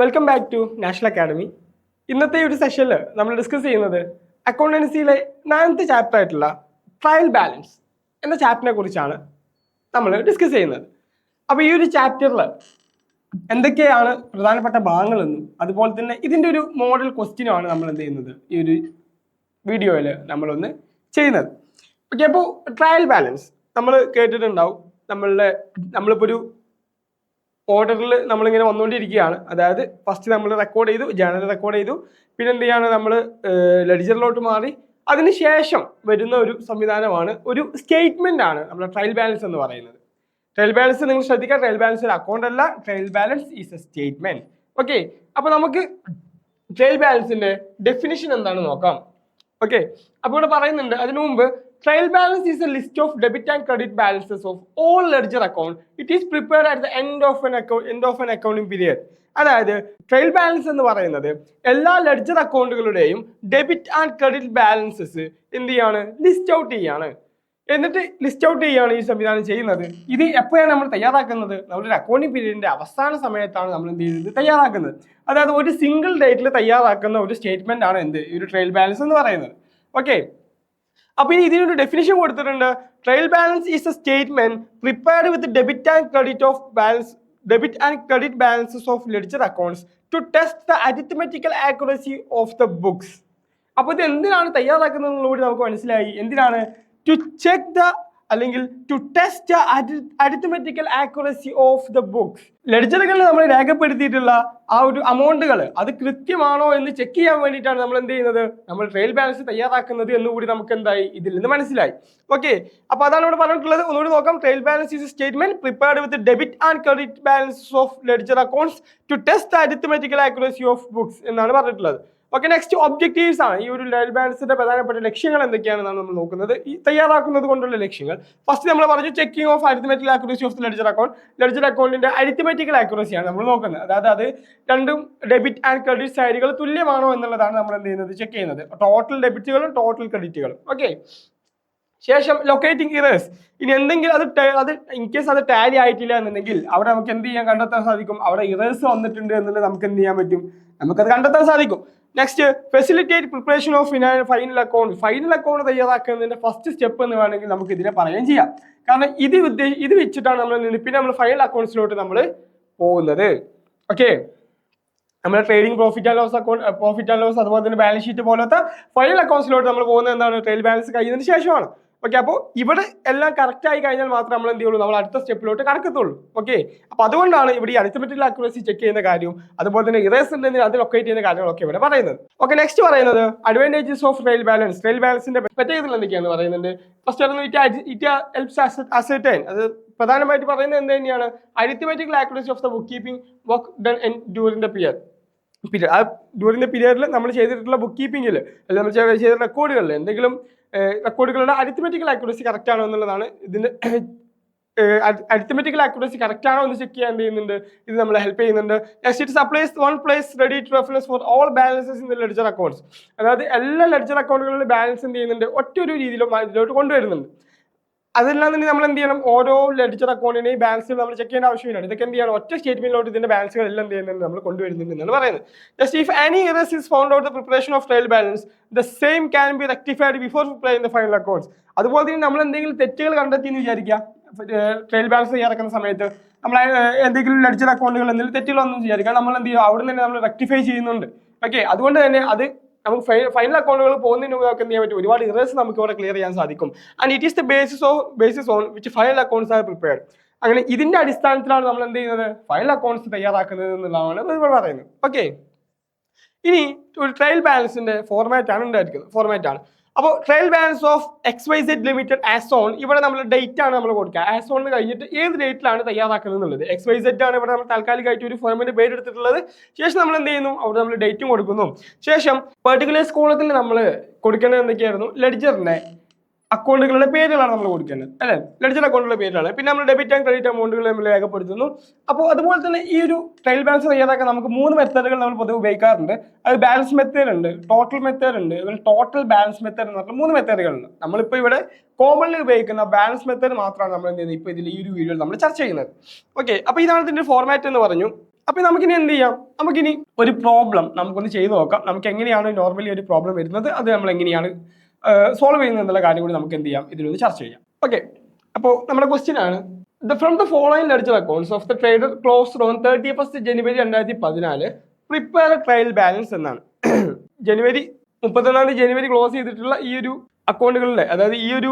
Welcome back to national academy. ഇന്നത്തെ ഒരു സെഷനിൽ നമ്മൾ ഡിസ്കസ് ചെയ്യുന്നത് അക്കൗണ്ടൻസിയിലെ 9th ചാപ്റ്റർ ആയിട്ടുള്ള ട്രയൽ ബാലൻസ് എന്ന ചാപ്റ്ററിനെ കുറിച്ചാണ് നമ്മൾ ഡിസ്കസ് ചെയ്യുന്നത്. അപ്പോൾ ഈ ഒരു ചാപ്റ്ററിൽ എന്തൊക്കെയാണ് പ്രധാനപ്പെട്ട ഭാഗങ്ങളെന്നും അതുപോലെ തന്നെ ഇതിൻ്റെ ഒരു മോഡൽ ക്വസ്റ്റ്യനുമാണ് നമ്മൾ എന്ത് ചെയ്യുന്നത് ഈ ഒരു വീഡിയോയിൽ നമ്മളൊന്ന് ചെയ്യുന്നത്. ഓക്കെ, അപ്പോൾ ട്രയൽ ബാലൻസ് നമ്മൾ കേട്ടിട്ടുണ്ടാവും. നമ്മളിപ്പോൾ ഒരു ഓർഡറിൽ നമ്മളിങ്ങനെ വന്നുകൊണ്ടിരിക്കുകയാണ്. അതായത് ഫസ്റ്റ് നമ്മൾ റെക്കോർഡ് ചെയ്തു, ജേണൽ റെക്കോർഡ് ചെയ്തു, പിന്നെ എന്ത് ചെയ്യാണ് നമ്മൾ ലെഡ്ജറിലോട്ട് മാറി. അതിനുശേഷം വരുന്ന ഒരു സംവിധാനമാണ്, ഒരു സ്റ്റേറ്റ്മെന്റ് ആണ് നമ്മുടെ ട്രയൽ ബാലൻസ് എന്ന് പറയുന്നത്. ട്രയൽ ബാലൻസ് നിങ്ങൾ ശ്രദ്ധിക്കുക, ട്രയൽ ബാലൻസ് ഒരു അക്കൗണ്ട് അല്ല, trial balance is a statement. Okay, അപ്പോൾ നമുക്ക് ട്രയൽ ബാലൻസിന്റെ ഡെഫിനിഷൻ എന്താണെന്ന് നോക്കാം. ഓക്കെ, അപ്പോൾ ഇവിടെ പറയുന്നുണ്ട് അതിനു മുമ്പ് trial balance is a list of debit and credit balances of all ledger account. It is prepared at the end of an accounting period. അതായത് ട്രയൽ ബാലൻസ് എന്ന് പറയുന്നത് എല്ലാ ലെഡ്ജർ അക്കൗണ്ടുകളുടെയും ഡെബിറ്റ് ആൻഡ് ക്രെഡിറ്റ് ബാലൻസസ് എന്ത് ചെയ്യാണ്, list out ചെയ്യാണ്. എന്നിട്ട് list out ചെയ്യാണ് ഈ സംവിധാനം ചെയ്യുന്നത്. ഇത് എപ്പോഴാണ് നമ്മൾ തയ്യാറാക്കുന്നത്? നമ്മുടെ അക്കൗണ്ടിങ് പീരീഡിന്റെ അവസാന സമയത്താണ് നമ്മൾ എന്ത് ചെയ്യുന്നത്, തയ്യാറാക്കുന്നത്. അതായത് ഒരു സിംഗിൾ ഡേറ്റിൽ തയ്യാറാക്കുന്ന ഒരു സ്റ്റേറ്റ്മെന്റ് ആണ് എന്ത്, ഈ ഒരു ട്രയൽ ബാലൻസ് എന്ന് പറയുന്നത്. ഓക്കെ, അപ്പോൾ ഇനി ഇതിനൊരു ഡെഫിനിഷൻ കൊടുത്തിട്ടുണ്ട്. Trial balance is a statement prepared with debit and credit balances of ledger accounts to test the arithmetical accuracy of the books. അപ്പോൾ ഇത് എന്തിനാണ് തയ്യാറാക്കുന്നത് എന്നുള്ളത് നമുക്ക് മനസ്സിലായി. എന്തിനാണ്? ടു ചെക്ക് ദ അല്ലെങ്കിൽ to test arithmetical accuracy of the books. ലെഡ്ജറുകളിൽ നമ്മൾ രേഖപ്പെടുത്തിയിട്ടുള്ള ആ ഒരു അമൗണ്ടുകൾ അത് കൃത്യമാണോ എന്ന് ചെക്ക് ചെയ്യാൻ വേണ്ടിയിട്ടാണ് നമ്മൾ എന്ത് ചെയ്യുന്നത്, നമ്മൾ ട്രയൽ ബാലൻസ് തയ്യാറാക്കുന്നത് എന്നുകൂടി നമുക്ക് എന്തായി ഇതിൽ നിന്ന് മനസ്സിലായി. ഓക്കെ, അപ്പോൾ അതാണ് ഇവിടെ പറഞ്ഞിട്ടുള്ളത്. ഒന്നുകൂടി നോക്കാം. Trial balance is a statement prepared with debit and credit balances of ledger accounts to test arithmetical accuracy of books എന്നാണ് പറഞ്ഞിട്ടുള്ളത്. ഓക്കെ, നെക്സ്റ്റ് ഒബ്ജക്റ്റീവ്സ് ആണ്. ഈ ഒരു ട്രയൽ ബാലൻസിന്റെ പ്രധാനപ്പെട്ട ലക്ഷ്യങ്ങൾ എന്തൊക്കെയാണെന്നാണ് നമ്മൾ നോക്കുന്നത്, ഈ തയ്യാറാക്കുന്നത് കൊണ്ടുള്ള ലക്ഷ്യങ്ങൾ. ഫസ്റ്റ് നമ്മൾ പറഞ്ഞു checking of അരിത്മെറ്റിക്കൽ accuracy of ledger account. Ledger അക്കൗണ്ടിന്റെ അരിത്മെറ്റിക്കൽ ആക്യുറസിയാണ് നമ്മൾ നോക്കുന്നത്. അതായത് അത് രണ്ടും ഡെബിറ്റ് ആൻഡ് ക്രെഡിറ്റ് സൈഡുകൾ തുല്യമാണോ എന്നുള്ളതാണ് നമ്മൾ എന്ത് ചെയ്യുന്നത്, ചെക്ക് ചെയ്യുന്നത്. ടോട്ടൽ ഡെബിറ്റുകളും ടോട്ടൽ ക്രെഡിറ്റുകളും. ഓക്കെ, ശേഷം ലൊക്കേറ്റിംഗ് ഇറേഴ്സ്. ഇനി എന്തെങ്കിലും അത് ഇൻ കേസ് അത് ടാലി ആയിട്ടില്ല എന്നുണ്ടെങ്കിൽ അവിടെ നമുക്ക് എന്ത് ചെയ്യാൻ കണ്ടെത്താൻ സാധിക്കും, അവിടെ ഇറേഴ്സ് വന്നിട്ടുണ്ട് എന്നുള്ളത് നമുക്ക് എന്ത് ചെയ്യാൻ പറ്റും, നമുക്കത് കണ്ടെത്താൻ സാധിക്കും. Next facilitate preparation of final account. Final account തയ്യാറാക്കുന്നതിന്റെ ഫസ്റ്റ് സ്റ്റെപ്പ് എന്ന് വേണമെങ്കിൽ നമുക്ക് ഇതിനെ പറയുകയും ചെയ്യാം. കാരണം ഇത് വെച്ചിട്ടാണ് പിന്നെ നമ്മൾ ഫൈനൽ അക്കൗണ്ട്സിലോട്ട് നമ്മൾ പോകുന്നത്. ഓക്കെ, നമ്മുടെ ട്രേഡിംഗ് പ്രോഫിറ്റ് ആൻഡ് ലോസ് അതുപോലെ തന്നെ ബാലൻസ് ഷീറ്റ് പോലത്തെ ഫൈനൽ അക്കൗണ്ട്സിലോട്ട് നമ്മൾ പോകുന്നത് എന്താണ്, ട്രയൽ ബാലൻസ് കഴിയുന്നതിന് ശേഷമാണ്. ഓക്കെ, അപ്പോൾ ഇവിടെ എല്ലാം കറക്റ്റ് ആയി കഴിഞ്ഞാൽ മാത്രമേ നമ്മൾ എന്ത് ചെയ്യുള്ളൂ, നമ്മൾ അടുത്ത സ്റ്റെപ്പിലോട്ട് കടക്കത്തുള്ളൂ. ഓക്കെ, അപ്പോൾ അതുകൊണ്ടാണ് ഇവിടെ ഈ അരിത്മെറ്റിക്കൽ ആക്യുറസി ചെക്ക് ചെയ്യുന്ന കാര്യവും അതുപോലെ തന്നെ ഇറേസ് ഉണ്ടെങ്കിൽ അത് ലൊക്കേറ്റ് ചെയ്യുന്ന കാര്യങ്ങളൊക്കെ ഇവിടെ പറയുന്നത്. ഓക്കെ, നെക്സ്റ്റ് പറയുന്നത് advantages of trial balance. Trial ബാലൻസിന്റെ പ്രത്യേകതകൾ എന്തൊക്കെയാണെന്ന് പറയുന്നുണ്ട്. First it helps ascertain. അത് പ്രധാനമായിട്ട് പറയുന്നത് എന്ത് തന്നെയാണ്, arithmetical accuracy of the book keeping work done during the period. ആ ഡ്യൂറിംഗ് ദ പീരിയഡിൽ നമ്മൾ ചെയ്തിട്ടുള്ള ബുക്ക് കീപ്പിംഗിൽ അല്ലെങ്കിൽ നമ്മൾ ചെയ്ത റെക്കോർഡുകളിൽ എന്തെങ്കിലും റെക്കോർഡുകളുടെ അരിത്മെറ്റിക്കൽ ആക്യുറസി കറക്റ്റ് ആണോ എന്നുള്ളതാണ് ഇതിന്റെ അരിത്മെറ്റിക്കൽ ആക്യുറസി കറക്റ്റ് ആണോ എന്ന് ചെക്ക് ചെയ്യാൻ എന്ത് ചെയ്യുന്നുണ്ട്, ഇത് നമ്മളെ ഹെൽപ്പ് ചെയ്യുന്നുണ്ട്. Next it supplies one place ready to reference for all balances in the ledger accounts. അതായത് എല്ലാ ലെഡ്ജർ അക്കൗണ്ടുകളിലും ബാലൻസ് എന്ത് ചെയ്യുന്നുണ്ട്, ഒറ്റൊരു രീതിയിലും ഇതിലോട്ട് കൊണ്ടുവരുന്നുണ്ട്. അതെല്ലാം തന്നെ നമ്മൾ എന്ത് ചെയ്യണം, ഓരോ ലെഡ്ജർ അക്കൗണ്ടിനെയും ബാലൻസുകൾ നമ്മൾ ചെക്ക് ചെയ്യേണ്ട ആവശ്യമില്ല. ഇതൊക്കെ എന്ത് ചെയ്യണം, ഒറ്റ സ്റ്റേറ്റ്മെന്റിലോട്ട് ഇതിന്റെ ബാലൻസുകൾ എല്ലാം എന്ത് ചെയ്യുന്നുണ്ട്, നമ്മൾ കൊണ്ടുവരുന്നുണ്ട് എന്നാണ് പറയുന്നത്. Just if any errors is found out the preparation of trial balance, the same can be rectified before preparing the final accounts. അതുപോലെ തന്നെ നമ്മൾ എന്തെങ്കിലും തെറ്റുകൾ കണ്ടെത്തി എന്ന് വിചാരിക്കുക, ട്രയൽ ബാലൻസ് തയ്യാറാക്കുന്ന സമയത്ത് നമ്മൾ എന്തെങ്കിലും ലെഡ്ജർ അക്കൗണ്ടുകൾ എന്തെങ്കിലും തെറ്റുകളൊന്നും വിചാരിക്കുക, നമ്മൾ എന്ത് ചെയ്യുക, അവിടെ തന്നെ നമ്മൾ റെക്ടിഫൈ ചെയ്യുന്നുണ്ട്. ഓക്കെ, അതുകൊണ്ട് തന്നെ അത് നമുക്ക് ഫൈനൽ അക്കൗണ്ടുകൾ പോകുന്നതിന് മുമ്പ് നമുക്ക് എന്ത് ചെയ്യാൻ പറ്റും, ഒരുപാട് ഇറേഴ്സ് നമുക്ക് ഇവിടെ ക്ലിയർ ചെയ്യാൻ സാധിക്കും. And it is the basis on which final accounts are prepared. അങ്ങനെ ഇതിന്റെ അടിസ്ഥാനത്തിലാണ് നമ്മൾ എന്ത് ചെയ്യുന്നത്, ഫൈനൽ അക്കൗണ്ട്സ് തയ്യാറാക്കുന്നത് എന്നുള്ളതാണ് ഇവിടെ പറയുന്നത്. ഓക്കെ, ഇനി ഒരു ട്രയൽ ബാലൻസിന്റെ ഫോർമാറ്റ് ആണ്. അപ്പോൾ trial balance of XYZ limited as on, ഇവിടെ നമ്മൾ ഡേറ്റ് ആണ് നമ്മൾ കൊടുക്കുക. ആസ് ഓൺ കഴിഞ്ഞിട്ട് ഏത് ഡേറ്റിലാണ് തയ്യാറാക്കുന്നത് എന്നുള്ളത്. XYZ ആണ് ഇവിടെ നമ്മൾ താൽക്കാലികമായിട്ട് ഒരു ഫോമിന്റെ പേര് എടുത്തിട്ടുള്ളത്. ശേഷം നമ്മൾ എന്ത് ചെയ്യുന്നു, അവിടെ നമ്മൾ ഡേറ്റും കൊടുക്കുന്നു. ശേഷം പെർട്ടിക്കുലർ കോളത്തിൽ നമ്മൾ കൊടുക്കേണ്ടത് എന്തൊക്കെയായിരുന്നു, ലെഡ്ജറിന്റെ അക്കൗണ്ടുകളുടെ പേരുകളാണ് നമ്മൾ കൊടുക്കേണ്ടത് അല്ലേ, ലെഡ്ജർ അക്കൗണ്ടുകളുടെ പേരുകളാണ്. പിന്നെ നമ്മൾ ഡെബിറ്റ് ആൻഡ് ക്രെഡിറ്റ് അമൗണ്ടുകൾ നമ്മൾ രേഖപ്പെടുത്തുന്നു. അപ്പോൾ അതുപോലെ തന്നെ ഈ ഒരു ട്രയൽ ബാലൻസ് തയ്യാറാക്കാൻ നമുക്ക് 3 മെത്തേഡുകൾ നമ്മൾ പൊതുവെ ഉപയോഗിക്കാറുണ്ട്. അത് ബാലൻസ് മെത്തേഡ് ഉണ്ട്, ടോട്ടൽ മെത്തേഡ് ഉണ്ട്, ടോട്ടൽ ബാലൻസ് മെത്തേഡ് എന്ന് പറഞ്ഞാൽ 3 മെത്തേഡുകളുണ്ട്. നമ്മളിപ്പോൾ ഇവിടെ കോമൺലി ഉപയോഗിക്കുന്ന ബാലൻസ് മെത്തേഡ് മാത്രമാണ് നമ്മൾ എന്ത് ചെയ്യുന്നത് ഇപ്പോൾ ഇതിൽ ഈ ഒരു വീഡിയോയിൽ നമ്മൾ ചർച്ച ചെയ്യുന്നത്. ഓക്കെ, അപ്പോൾ ഇതാണ് ഇതിന്റെ ഫോർമാറ്റ് എന്ന് പറഞ്ഞു. അപ്പൊ നമുക്കിനി എന്ത് ചെയ്യാം, നമുക്കിനി ഒരു പ്രോബ്ലം നമുക്കൊന്ന് ചെയ്ത് നോക്കാം. നമുക്ക് എങ്ങനെയാണ് നോർമലി ഒരു പ്രോബ്ലം വരുന്നത്, അത് നമ്മൾ എങ്ങനെയാണ് സോൾവ് ചെയ്യുന്നത് എന്നുള്ള കാര്യം കൂടി നമുക്ക് എന്ത് ചെയ്യാം, ഇതിലൊന്ന് ചർച്ച ചെയ്യാം. ഓക്കെ, അപ്പോൾ നമ്മുടെ ക്വസ്റ്റ്യൻ ആണ് from the following ledger accounts of the trader closed on 31st January 2014 prepare trial balance എന്നാണ്. ജനുവരി 31 ജനുവരി ക്ലോസ് ചെയ്തിട്ടുള്ള ഈ ഒരു അക്കൗണ്ടുകളിലെ, അതായത് ഈ ഒരു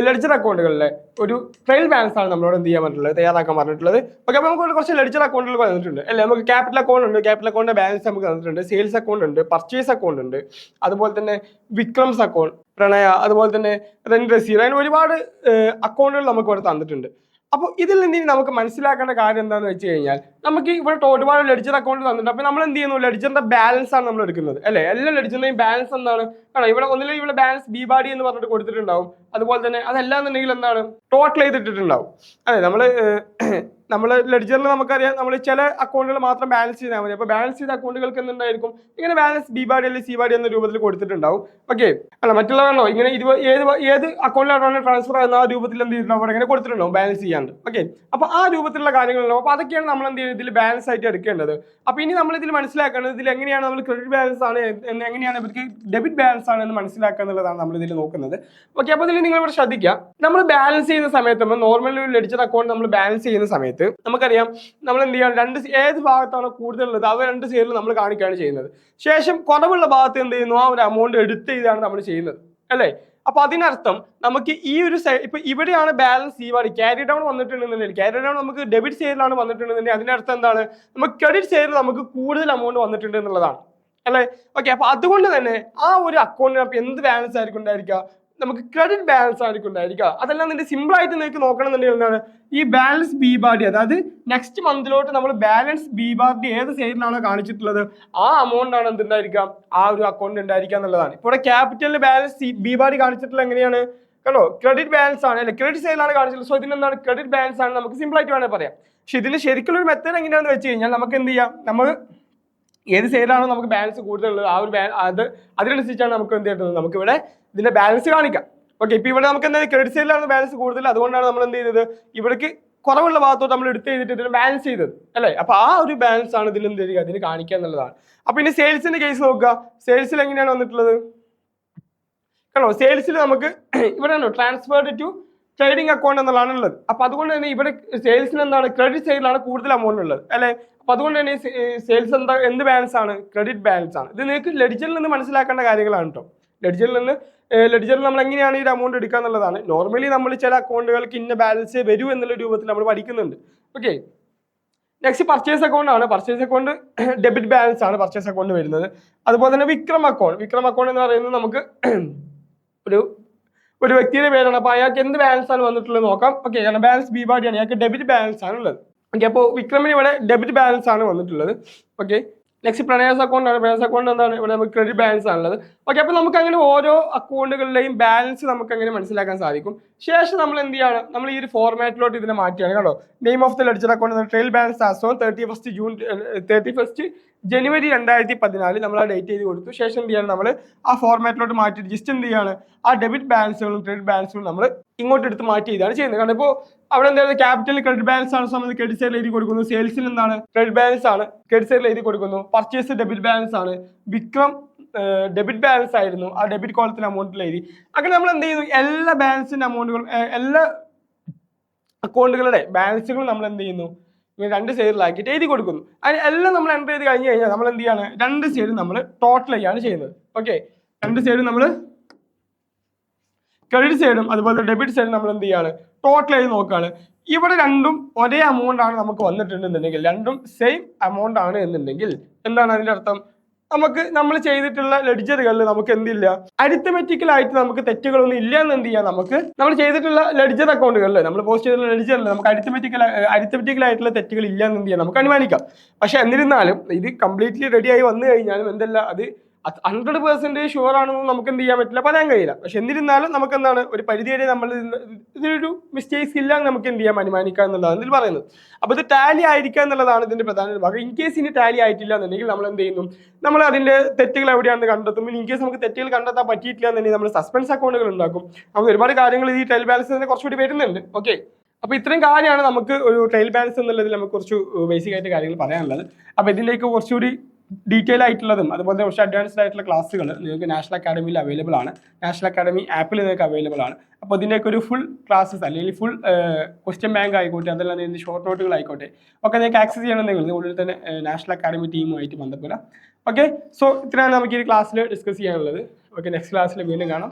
ലെഡ്ജർ അക്കൗണ്ടുകളിലെ ഒരു ട്രയൽ ബാലൻസ് ആണ് നമ്മളോട് എന്ത് ചെയ്യാൻ പറഞ്ഞിട്ടുള്ളത്, തയ്യാറാക്കാൻ പറഞ്ഞിട്ടുള്ളത്. ഓക്കെ, അപ്പോൾ നമുക്ക് കുറച്ച് ലെഡ്ജർ അക്കൗണ്ടുകൾ തന്നിട്ടുണ്ട് അല്ലേ. നമുക്ക് ക്യാപിറ്റൽ അക്കൗണ്ട് ഉണ്ട്, ക്യാപിറ്റൽ അക്കൗണ്ടിന്റെ ബാലൻസ് നമുക്ക് തന്നിട്ടുണ്ട്, സെയിൽസ് അക്കൗണ്ട് ഉണ്ട്, പർച്ചേസ് അക്കൗണ്ട് ഉണ്ട്, അതുപോലെ തന്നെ വിക്രംസ് അക്കൗണ്ട്, പ്രണയ, അതുപോലെ തന്നെ റെന്റ് റെസീവ്, അങ്ങനെ ഒരുപാട് അക്കൗണ്ടുകൾ നമുക്ക് ഇവിടെ തന്നിട്ടുണ്ട്. അപ്പോൾ ഇതിൽ നിന്ന് നമുക്ക് മനസ്സിലാക്കേണ്ട കാര്യം എന്താണെന്ന് വെച്ച് കഴിഞ്ഞാൽ, നമുക്ക് ഇവിടെ ഒരുപാട് ലെഡ്ജർ അക്കൗണ്ട് തന്നിട്ടുണ്ട്. അപ്പോൾ നമ്മൾ എന്ത് ചെയ്യുന്നു, ലെഡ്ജറിന്റെ ബാലൻസ് ആണ് നമ്മൾ എടുക്കുന്നത് അല്ലേ. എല്ലാ ലെഡ്ജറിന്റെയും ബാലൻസ് എന്താണ്, കാരണം ഇവിടെ ഒന്നില്ലെങ്കിൽ ഇവിടെ ബാലൻസ് ബി ബാഡി എന്ന് പറഞ്ഞിട്ട് കൊടുത്തിട്ടുണ്ടാവും. അതുപോലെ തന്നെ അതല്ല എന്നുണ്ടെങ്കിൽ എന്താണ്, ടോട്ടൽ ചെയ്തിട്ടുണ്ടാവും അതെ. നമ്മൾ ലെഡ്ജറിൽ നമുക്കറിയാം, നമ്മൾ ചില അക്കൗണ്ടുകൾ മാത്രം ബാലൻസ് ചെയ്താൽ മതി. അപ്പോൾ ബാലൻസ് ചെയ്ത അക്കൗണ്ടുകൾക്ക് എന്തുണ്ടായിരിക്കും, ഇങ്ങനെ ബാലൻസ് ബി ബാഡി അല്ലെങ്കിൽ സി ബാഡി എന്ന രൂപത്തിൽ കൊടുത്തിട്ടുണ്ടാവും. ഓക്കെ, അല്ല മറ്റുള്ളവരണോ ഇങ്ങനെ ഏത് അക്കൗണ്ടിലാണ് ട്രാൻസ്ഫർ ആകുന്ന ആ രൂപത്തിൽ എന്ത് ചെയ്തിട്ടുണ്ടാവും, അവിടെ ഇങ്ങനെ കൊടുത്തിട്ടുണ്ടാവും ബാലൻസ് ചെയ്യാണ്ട്. ഓക്കെ, അപ്പോൾ ആ രൂപത്തിലുള്ള കാര്യങ്ങളുണ്ടാവും. അപ്പോൾ അതൊക്കെയാണ് നമ്മൾ എന്ത് ചെയ്യുന്നത്, ഇതിൽ ബാലൻസ് ആയിട്ട് എടുക്കേണ്ടത്. അപ്പോൾ ഇനി നമ്മൾ ഇതിൽ മനസ്സിലാക്കേണ്ടത്, ഇതിൽ എങ്ങനെയാണ് നമ്മൾ ക്രെഡിറ്റ് ബാലൻസ് ആണ്, എങ്ങനെയാണ് ഇവർക്ക് ഡെബിറ്റ് ബാലൻസ് ആണ് എന്ന് മനസ്സിലാക്കുക എന്നുള്ളതാണ് നമ്മൾ ഇതിൽ നോക്കുന്നത്. ഓക്കെ, അപ്പോൾ ഇതിൽ നിങ്ങൾ ഇവിടെ ശ്രദ്ധിക്കുക, നമ്മൾ ബാലൻസ് ചെയ്യുന്ന സമയത്ത്, നമ്മൾ നോർമലി ഒരു ലെഡ്ജർ അക്കൗണ്ട് നമ്മൾ ബാലൻസ് ചെയ്യുന്ന സമയത്ത് നമുക്കറിയാം നമ്മൾ എന്ത് ചെയ്യണം, ഏത് ഭാഗത്താണ് കൂടുതലുള്ളത് അവ രണ്ട് സൈഡിൽ നമ്മൾ കാണിക്കുകയാണ് ചെയ്യുന്നത്. ശേഷം കുറവുള്ള ഭാഗത്ത് എന്ത് ചെയ്യുന്നു, ആ ഒരു എമൗണ്ട് എടുത്ത് ചെയ്താണ് നമ്മൾ ചെയ്യുന്നത് അല്ലേ. അപ്പൊ അതിനർത്ഥം നമുക്ക് ഈ ഒരു ഇപ്പൊ ഇവിടെയാണ് ബാലൻസ് ഈ വാടി ക്യാരി ഡൗൺ വന്നിട്ടുണ്ടെന്നുണ്ടെങ്കിൽ, ക്യാരി ഡൗൺ നമുക്ക് ഡെബിറ്റ് സൈഡിലാണ് വന്നിട്ടുണ്ടെന്നുണ്ടെങ്കിൽ അതിനർത്ഥം എന്താണ്, നമുക്ക് ക്രെഡിറ്റ് സൈഡിൽ നമുക്ക് കൂടുതൽ എമൗണ്ട് വന്നിട്ടുണ്ട് എന്നുള്ളതാണ് അല്ലേ. ഓക്കെ, അപ്പൊ അതുകൊണ്ട് തന്നെ ആ ഒരു അക്കൗണ്ടിന് അപ്പൊ എന്ത് ബാലൻസ് ആയിരിക്കും ഉണ്ടായിരിക്കുക, നമുക്ക് ക്രെഡിറ്റ് ബാലൻസ് ആയിരിക്കും ഉണ്ടായിരിക്കുക. അതെല്ലാം നിന്റെ സിമ്പിൾ ആയിട്ട് നിങ്ങൾക്ക് നോക്കണം എന്നുണ്ടെങ്കിൽ എന്താണ്, ഈ ബാലൻസ് ബി ബാർഡി, അതായത് നെക്സ്റ്റ് മന്തിലോട്ട് നമ്മൾ ബാലൻസ് ബി ബാർഡി ഏത് സൈഡിലാണോ കാണിച്ചിട്ടുള്ളത് ആ എമൗണ്ട് ആണ് എന്തുണ്ടായിരിക്കാം, ആ ഒരു അക്കൗണ്ട് ഉണ്ടായിരിക്കുക എന്നുള്ളതാണ്. ഇവിടെ ക്യാപിറ്റലിൽ ബാലൻസ് ബി ബാർഡി കാണിച്ചിട്ടുള്ള എങ്ങനെയാണ് കണ്ടോ, ക്രെഡിറ്റ് ബാലൻസ് ആണ് അല്ലെ, ക്രെഡിറ്റ് സൈഡിലാണ് കാണിച്ചിട്ടുള്ളത്. സോ ഇതിനെന്താണ് ക്രെഡിറ്റ് ബാലൻസ് ആണ്, നമുക്ക് സിമ്പിൾ ആയിട്ട് വേണമെങ്കിൽ പറയാം. പക്ഷെ ഇതിന് ശരിക്കുള്ള ഒരു മെത്തേഡ് എങ്ങനെയാണെന്ന് വെച്ച് കഴിഞ്ഞാൽ, നമുക്ക് എന്ത് ചെയ്യാം, നമ്മൾ ഏത് സൈഡിലാണോ നമുക്ക് ബാലൻസ് കൂടുതലുള്ളത് ആ ഒരു അതിനനുസരിച്ചാണ് നമുക്ക് എന്ത് ചെയ്യുന്നത്, നമുക്ക് ഇവിടെ ഇതിന്റെ ബാലൻസ് കാണിക്കാം. ഓക്കെ, ഇപ്പൊ ഇവിടെ നമുക്ക് എന്താ ക്രെഡിറ്റ് സൈഡിലാണ് ബാലൻസ് കൂടുതൽ, അതുകൊണ്ടാണ് നമ്മൾ എന്ത് ചെയ്തത്, ഇവിടേക്ക് കുറവുള്ള ഭാഗത്തോട്ട് നമ്മൾ എടുത്ത് ചെയ്തിട്ട് ഇതിന് ബാലൻസ് ചെയ്തത് അല്ലേ. അപ്പൊ ആ ഒരു ബാലൻസ് ആണ് ഇതിൽ എന്ത് ചെയ്യുക, ഇതിന് കാണിക്കുക എന്നുള്ളതാണ്. അപ്പൊ ഇനി സെയിൽസിന്റെ കേസ് നോക്കുക, സെയിൽസിൽ എങ്ങനെയാണ് വന്നിട്ടുള്ളത് കണ്ടോ, സെയിൽസിൽ നമുക്ക് ഇവിടെ ട്രാൻസ്ഫേർഡ് ടു ട്രേഡിംഗ് അക്കൗണ്ട് എന്നുള്ളതാണ് ഉള്ളത്. അപ്പൊ അതുകൊണ്ട് തന്നെ ഇവിടെ സെയിൽസിന് എന്താണ്, ക്രെഡിറ്റ് സൈഡിലാണ് കൂടുതൽ എമൗണ്ട് ഉള്ളത് അല്ലെ. അപ്പൊ അതുകൊണ്ട് തന്നെ സെയിൽസ് എന്ത് ബാലൻസ് ആണ്, ക്രെഡിറ്റ് ബാലൻസ് ആണ്. ഇത് നിങ്ങൾക്ക് ലെഡ്ജറിൽ നിന്ന് മനസ്സിലാക്കേണ്ട കാര്യങ്ങളാണ് കേട്ടോ. ലെഡ്ജറിൽ നമ്മൾ എങ്ങനെയാണ് ഈ എമൗണ്ട് എടുക്കുക എന്നുള്ളതാണ്. നോർമലി നമ്മൾ ചില അക്കൗണ്ടുകൾക്ക് ഇന്ന ബാലൻസ് വരൂ എന്നുള്ള രൂപത്തിൽ നമ്മൾ പഠിക്കുന്നുണ്ട്. ഓക്കെ, നെക്സ്റ്റ് പർച്ചേസ് അക്കൗണ്ട് ആണ്. പർച്ചേസ് അക്കൗണ്ട് ഡെബിറ്റ് ബാലൻസ് ആണ് പർച്ചേസ് അക്കൗണ്ട് വരുന്നത്. അതുപോലെ തന്നെ വിക്രം അക്കൗണ്ട് എന്ന് പറയുന്നത് നമുക്ക് ഒരു വ്യക്തിയുടെ പേരാണ്. അപ്പൊ അയാൾക്ക് എന്ത് ബാലൻസ് ആണ് വന്നിട്ടുള്ളത് നോക്കാം. ഓക്കെ, കാരണം ബാലൻസ് ബി ബാഡി ആണ്, അയാൾക്ക് ഡെബിറ്റ് ബാലൻസ് ആണ് ഉള്ളത്. ഓക്കെ, അപ്പോൾ വിക്രമിന് ഇവിടെ ഡെബിറ്റ് ബാലൻസ് ആണ് വന്നിട്ടുള്ളത്. ഓക്കെ, നെക്സ്റ്റ് പ്രണയസ് അക്കൗണ്ട് ആണ്. പ്രണയസ് അക്കൗണ്ട് എന്താണ്, ഇവിടെ നമുക്ക് ക്രെഡിറ്റ് ബാലൻസ് ആണുള്ളത്. ഓക്കെ, അപ്പോൾ നമുക്ക് അങ്ങനെ ഓരോ അക്കൗണ്ടുകളുടെയും ബാലൻസ് നമുക്ക് അങ്ങനെ മനസ്സിലാക്കാൻ സാധിക്കും. ശേഷം നമ്മൾ എന്ത് ചെയ്യാണ്, നമ്മൾ ഈ ഒരു ഫോർമാറ്റിലോട്ട് ഇതിനെ മാറ്റിയാണ് കേട്ടോ. Name of the ledger account trial balance as on 31st January 2014 നമ്മൾ ആ ഡേറ്റ് ചെയ്ത് കൊടുത്തു. ശേഷം എന്ത് ചെയ്യാണ്, നമ്മൾ ആ ഫോർമാറ്റിലോട്ട് മാറ്റിയിട്ട് ജസ്റ്റ് എന്ത് ചെയ്യാണ്, ആ ഡെബിറ്റ് ബാലൻസുകളും ക്രെഡിറ്റ് ബാലൻസുകളും നമ്മൾ ഇങ്ങോട്ട് എടുത്ത് മാറ്റി ചെയ്താണ് ചെയ്യുന്നത്. കാരണം ഇപ്പോൾ അവിടെ എന്തായാലും ക്യാപിറ്റൽ ക്രെഡിറ്റ് ബാലൻസ് ആണ്, നമ്മൾ ക്രെഡിറ്റ് സൈഡിൽ എഴുതി കൊടുക്കുന്നു. സെയിൽസിൽ എന്താണ്, ക്രെഡിറ്റ് ബാലൻസ് ആണ്, ക്രെഡിറ്റ് സൈഡിൽ എഴുതി കൊടുക്കുന്നു. പർച്ചേസ് ഡെബിറ്റ് ബാലൻസ് ആണ്. വിക്രം ഡെബിറ്റ് ബാലൻസ് ആയിരുന്നു, ആ ഡെബിറ്റ് കോളത്തിന് അമൗണ്ടിൽ എഴുതി. അങ്ങനെ നമ്മൾ എന്ത് ചെയ്യുന്നു, എല്ലാ ബാലൻസിന്റെ അമൗണ്ടുകളും എല്ലാ അക്കൗണ്ടുകളുടെ ബാലൻസുകളും നമ്മൾ എന്ത് ചെയ്യുന്നു, ഇങ്ങനെ രണ്ട് സൈഡിലാക്കിയിട്ട് എഴുതി കൊടുക്കുന്നു. അതിന് എല്ലാം നമ്മൾ എൻ്റർ ചെയ്ത് കഴിഞ്ഞ് കഴിഞ്ഞാൽ നമ്മൾ എന്ത് ചെയ്യാണ്, രണ്ട് സൈഡ് നമ്മൾ ടോട്ടൽ ചെയ്യാണ് ചെയ്യുന്നത്. ഓക്കെ, രണ്ട് സൈഡ് നമ്മൾ ക്രെഡിറ്റ് സൈഡും അതുപോലെ ഡെബിറ്റ് സൈഡും നമ്മൾ എന്ത് ചെയ്യാണ്, ടോട്ടൽ ചെയ്ത് നോക്കുകയാണ്. ഇവിടെ രണ്ടും ഒരേ എമൗണ്ട് ആണ് നമുക്ക് വന്നിട്ടുണ്ടെന്നുണ്ടെങ്കിൽ, രണ്ടും സെയിം എമൗണ്ട് ആണ് എന്നുണ്ടെങ്കിൽ എന്താണ് അതിന്റെ അർത്ഥം, നമുക്ക് നമ്മൾ ചെയ്തിട്ടുള്ള ലെഡ്ജറുകളിൽ നമുക്ക് എന്തില്ല, അരിത്തമെറ്റിക്കൽ ആയിട്ട് നമുക്ക് തെറ്റുകളൊന്നും ഇല്ല എന്ന് എന്ത് ചെയ്യാം, നമുക്ക് നമ്മൾ ചെയ്തിട്ടുള്ള ലെഡ്ജർ അക്കൗണ്ടുകളിൽ നമ്മൾ പോസ്റ്റ് ചെയ്തിട്ടുള്ള ലെഡ്ജറിൽ നമുക്ക് അരിത്തമെറ്റിക്കൽ ആയിട്ടുള്ള തെറ്റുകൾ ഇല്ല എന്ന് എന്ത് ചെയ്യാം, നമുക്ക് അനുമാനിക്കാം. പക്ഷെ എന്നിരുന്നാലും ഇത് കംപ്ലീറ്റ്ലി റെഡി ആയി വന്നു കഴിഞ്ഞാലും എന്തല്ല, അത് 100% ഷുവർ ആണെന്ന് നമുക്ക് എന്ത് ചെയ്യാൻ പറ്റില്ല, പറയാൻ കഴിയില്ല. പക്ഷെ എന്നിരുന്നാലും നമുക്ക് എന്താണ്, ഒരു പരിധി വരെ നമ്മൾ ഇതിലൊരു മിസ്റ്റേക്സ് ഇല്ല എന്ന് നമുക്ക് എന്ത് ചെയ്യാം, അനുമാനിക്കാം എന്നുള്ളതാണ് ഇതിൽ പറയുന്നത്. അപ്പോൾ ഇത് ടാലി ആയിരിക്കുക എന്നുള്ളതാണ് ഇതിന്റെ പ്രധാന ഭാഗം. ഇൻ കേസ് ഇനി ടാലി ആയിട്ടില്ല എന്നുണ്ടെങ്കിൽ നമ്മൾ എന്ത് ചെയ്യുന്നു, നമ്മൾ അതിന്റെ തെറ്റുകൾ എവിടെയാണെന്ന് കണ്ടെത്തും. ഇൻ കേസ് നമുക്ക് തെറ്റുകൾ കണ്ടെത്താൻ പറ്റിയിട്ടില്ല എന്നുണ്ടെങ്കിൽ നമ്മൾ സസ്പെൻസ് അക്കൗണ്ടുകൾ ഉണ്ടാക്കും. നമുക്ക് ഒരുപാട് കാര്യങ്ങൾ ഈ ട്രയൽ ബാലൻസ് തന്നെ കുറച്ചുകൂടി വരുന്നുണ്ട്. ഓക്കെ, അപ്പോൾ ഇത്രയും കാര്യമാണ് നമുക്ക് ഒരു ട്രയൽ ബാലൻസ് എന്നുള്ളതിൽ നമുക്ക് കുറച്ച് ബേസിക് ആയിട്ട് കാര്യങ്ങൾ പറയാനുള്ളത്. അപ്പോൾ ഇതിലേക്ക് കുറച്ചുകൂടി ഡീറ്റെയിൽ ആയിട്ടുള്ളതും അതുപോലെ തന്നെ കുറച്ച് അഡ്വാൻസ്ഡ് ആയിട്ടുള്ള ക്ലാസ്സുകൾ നിങ്ങൾക്ക് നാഷണൽ അക്കാഡമിയിൽ അവൈലബിൾ ആണ്. നാഷണൽ അക്കാഡമി ആപ്പിൽ നിങ്ങൾക്ക് അവൈലബിൾ ആണ്. അപ്പോൾ ഇതിൻ്റെയൊക്കെ ഒരു ഫുൾ ക്ലാസ്സസ് അല്ലെങ്കിൽ ഫുൾ ക്വസ്റ്റ്യൻ ബാങ്ക് ആയിക്കോട്ടെ, അതല്ലാതെ ഷോർട്ട് നോട്ടുകൾ ആയിക്കോട്ടെ ഒക്കെ നിങ്ങൾക്ക് ആക്സസ് ചെയ്യണമെന്നെങ്കിൽ ഉള്ളിൽ തന്നെ നാഷണൽ അക്കാഡമി ടീമുമായിട്ട് ബന്ധപ്പെടാം. ഓക്കെ, സോ ഇത്രയാണ് നമുക്ക് ഈ ക്ലാസ്സിൽ ഡിസ്കസ് ചെയ്യാനുള്ളത്. ഓക്കെ, നെക്സ്റ്റ് ക്ലാസ്സിൽ വീണ്ടും കാണാം.